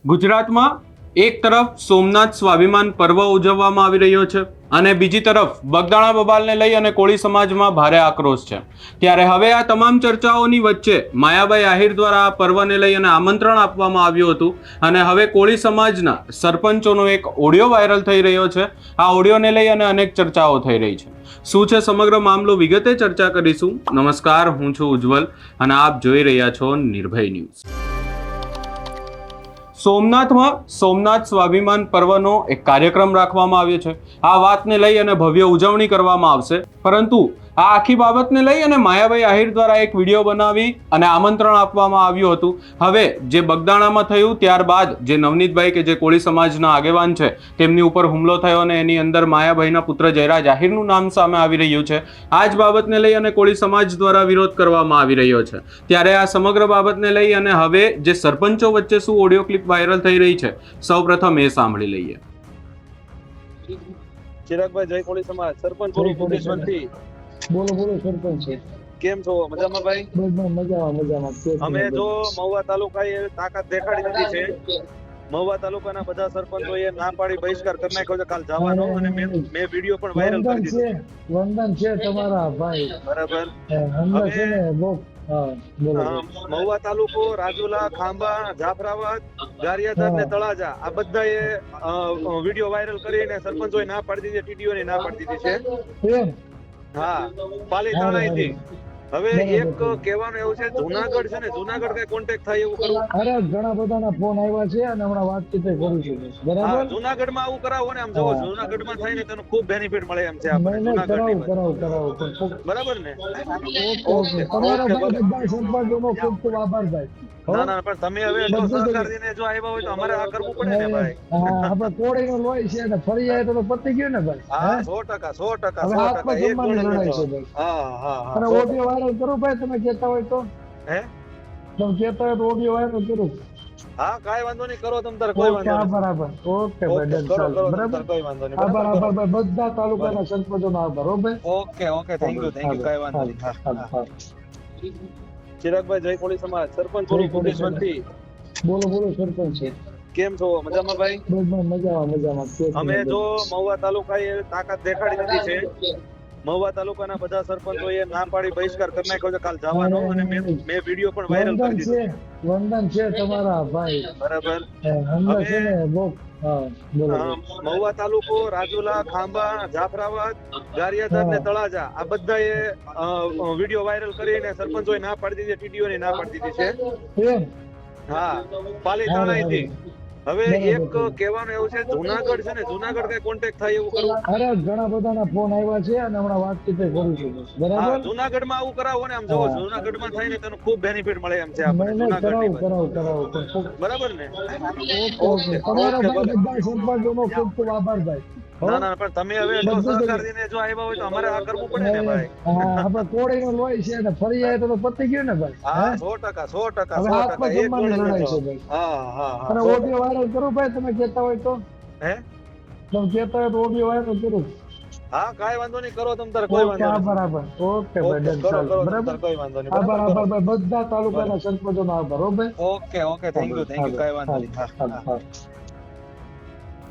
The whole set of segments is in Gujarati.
ગુજરાતમાં એક તરફ સોમનાથ સ્વાભિમાન પર્વ ઉજવવામાં આવી રહ્યો છે અને બીજી તરફ બગદાણા બબાલને લઈ અને કોળી સમાજમાં ભારે આક્રોશ છે। ત્યારે હવે આ તમામ ચર્ચાઓની વચ્ચે માયાભાઈ આહિર દ્વારા આ પર્વને લઈ અને આમંત્રણ આપવામાં આવ્યું હતું અને હવે કોળી સમાજના સરપંચોનો એક ઓડિયો વાયરલ થઈ રહ્યો છે। આ ઓડિયોને લઈ અને અનેક ચર્ચાઓ થઈ રહી છે। શું છે સમગ્ર મામલો વિગતે ચર્ચા કરીશું। નમસ્કાર, હું છું ઉજ્જવલ અને આપ જોઈ રહ્યા છો નિર્ભય ન્યૂઝ। સોમનાથમાં સોમનાથ સ્વાભિમાન પર્વનો એક કાર્યક્રમ રાખવામાં આવ્યો છે। આ વાતને લઈ અને ભવ્ય ઉજવણી કરવામાં આવશે, પરંતુ આ આખી બાબતને લઈ અને માયાભાઈ આહિર દ્વારા એક વિડીયો બનાવી અને આમંત્રણ આપવામાં આવ્યું હતું। હવે જે બગદાણામાં થયું ત્યારબાદ જે નવનીતભાઈ કે જે કોળી સમાજના આગેવાન છે તેમની ઉપર હુમલો થયો અને એની અંદર માયાભાઈના પુત્ર જયરાજ આહિરનું નામ સામે આવી રહ્યું છે। આ જ બાબતને લઈ અને કોળી સમાજ દ્વારા વિરોધ કરવામાં આવી રહ્યો છે। ત્યારે આ સમગ્ર બાબતને લઈ અને હવે જે સરપંચો વચ્ચે શું ઓડિયો ક્લિપ વાયરલ થઈ રહી છે, સૌપ્રથમ એ સાંભળી લઈએ। ચિરાગભાઈ જય કોળી સમાજ સરપંચ ભૂપેશવંતી બોલો બોલો સરપંચ કેમ છો? મજામાં ભાઈ? મજામાં અમે જો મહુવા તાલુકાએ તાકાત દેખાડી દીધી છે। મહુવા તાલુકાના બધા સરપંચોએ ના પાડી બહિષ્કાર કરી નાખ્યો છે કાલ જવાનો, અને મેં વિડીયો પણ વાયરલ કરી દીધો। વંદન છે તમારા ભાઈ, બરાબર। અંદર છે ને મહુવા તાલુકો, રાજુલા, ખાંભા, જાફરાબાદ, ગારિયાધાર ને તળાજા આ બધાએ વિડીયો વાયરલ કરીને સરપંચોએ ના પાડી દીધી, ટીડીઓને ના પાડી દીધી છે। હા, પાલીતાણાથી હવે એક કહેવાનું એવું છે, જુનાગઢ છે ને, જુનાગઢ કઈ કોન્ટેક્ટ થાય એવું કરવું? અરે ઘણા બધાના ફોન આવ્યા છે અને હમણાં વાતચીત કરું છું, બરાબર? જુનાગઢ માં આવું કરાવો ને, આમ જો જુનાગઢ માં થાય ને તેનો ખૂબ બેનિફિટ મળે એમ છે આપણે કરાવો બરાબર ને? તમારા બધા સરપંચોનો ખૂબ ખૂબ આભાર ભાઈ। ના ના, પણ તમે હવે જો સહકાર દઈને જો આવ્યા હોય તો અમારે આ કરવું પડે ને ભાઈ। આપણે કોળીનો લોહી છે ને, ફરી જાય તો પતી ગયું ને ભાઈ। હા, 100% અને ઓડિયો વાયરલ કરું ભાઈ, તમે કહેતા હોય તો? હે, તમે કહેતા હોય તો ઓડિયો વાયરલ કરું? હા, કાઈ વાંધો નહીં, કરો તમ તારે, કોઈ વાંધો નહીં। બરાબર, ઓકે ભાઈ, ડન, બરાબર, કોઈ વાંધો નહીં। આભાર ભાઈ, બધા તાલુકાના સરપંચોનો આભાર હો ભાઈ। ઓકે, થેન્ક યુ, કાઈ વાંધો નહીં। ચિરાગભાઈ જય કોળી સમાજ સરપંચ ભૂપેશવંતી બોલો બોલો સરપંચ કેમ છો? મજામાં ભાઈ? મજામાં અમે જો મહુવા તાલુકાએ તાકાત દેખાડી દીધી છે। મહુવા તાલુકાના બધા સરપંચોએ ના પાડી બહિષ્કાર કરી નાખ્યો છે કાલ જવાનો, અને મેં વિડીયો પણ વાયરલ કરી દીધો। વંદન છે તમારા ભાઈ, બરાબર। અંદર છે ને મહુવા તાલુકો, રાજુલા, ખાંભા, જાફરાબાદ, ગારિયાધાર ને તળાજા આ બધાએ વિડીયો વાયરલ કરીને સરપંચોએ ના પાડી દીધી, ટીડીઓને ના પાડી દીધી છે। હા, પાલીતાણાથી હવે એક કહેવાનું એવું છે, જુનાગઢ છે ને, જુનાગઢ કઈ કોન્ટેક્ટ થાય એવું કરવું? અરે ઘણા બધાના ફોન આવ્યા છે અને હમણાં વાતચીત કરું છું, બરાબર? જુનાગઢ માં આવું કરાવો ને, આમ જો જુનાગઢ માં થાય ને તેનો ખૂબ બેનિફિટ મળે એમ છે આપણે જુનાગઢ, બરાબર ને? તમારા બધા સરપંચોનો ખૂબ ખૂબ આભાર ભાઈ। ના ના, પણ તમે હવે જો સહકાર દઈને જો આવ્યા હોય તો અમારે આ કરવું પડે ને ભાઈ। આપણે કોળીનો લોહી છે ને, ફરી જાય તો પતી ગયું ને ભાઈ। હા, 100%। અને ઓડિયો વાયરલ કરું ભાઈ, તમે કહેતા હોય તો? હે, તમે કહેતા હોય તો ઓડિયો વાયરલ કરું? હા, કાઈ વાંધો નહીં, કરો તમ તારે, કોઈ વાંધો નહીં। બરાબર, ઓકે ભાઈ, ડન, બરાબર, કોઈ વાંધો નહીં। આભાર ભાઈ, બધા તાલુકાના સરપંચોનો આભાર હો ભાઈ। ઓકે, થેન્ક યુ, કાઈ વાંધો નહીં।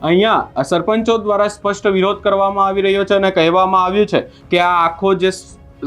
અહીંયા સરપંચો દ્વારા સ્પષ્ટ વિરોધ કરવામાં આવી રહ્યો છે અને કહેવામાં આવ્યું છે કે આ આખો જે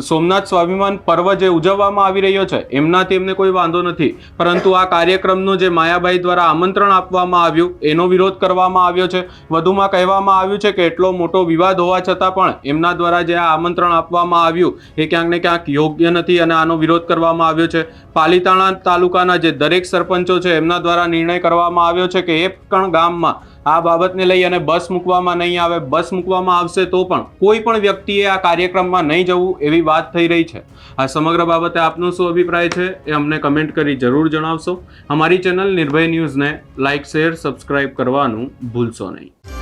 સોમનાથ સ્વાભિમાન પર્વ જે ઉજવવામાં આવી રહ્યો છે એમનાથી એમને કોઈ વાંધો નથી, પરંતુ આ કાર્યક્રમનું જે માયાભાઈ દ્વારા આમંત્રણ આપવામાં આવ્યું એનો વિરોધ કરવામાં આવ્યો છે। વધુમાં કહેવામાં આવ્યું છે કે એટલો મોટો વિવાદ હોવા છતાં પણ એમના દ્વારા જે આ આમંત્રણ આપવામાં આવ્યું એ ક્યાંક ને ક્યાંક યોગ્ય નથી અને આનો વિરોધ કરવામાં આવ્યો છે। પાલીતાણા તાલુકાના જે દરેક સરપંચો છે એમના દ્વારા નિર્ણય કરવામાં આવ્યો છે કે એક પણ ગામમાં આ બાબતને લઈ અને બસ મૂકવામાં નહીં આવે, બસ મૂકવામાં આવશે તો પણ કોઈ પણ વ્યક્તિએ આ કાર્યક્રમમાં નહીં જવું એવી વાત થઈ રહી છે। આ સમગ્ર બાબતે આપનો શું અભિપ્રાય છે એ અમને કમેન્ટ કરી જરૂર જણાવશો। અમારી ચેનલ નિર્ભય ન્યૂઝને લાઇક, શેર, સબસ્ક્રાઇબ કરવાનું ભૂલશો નહીં।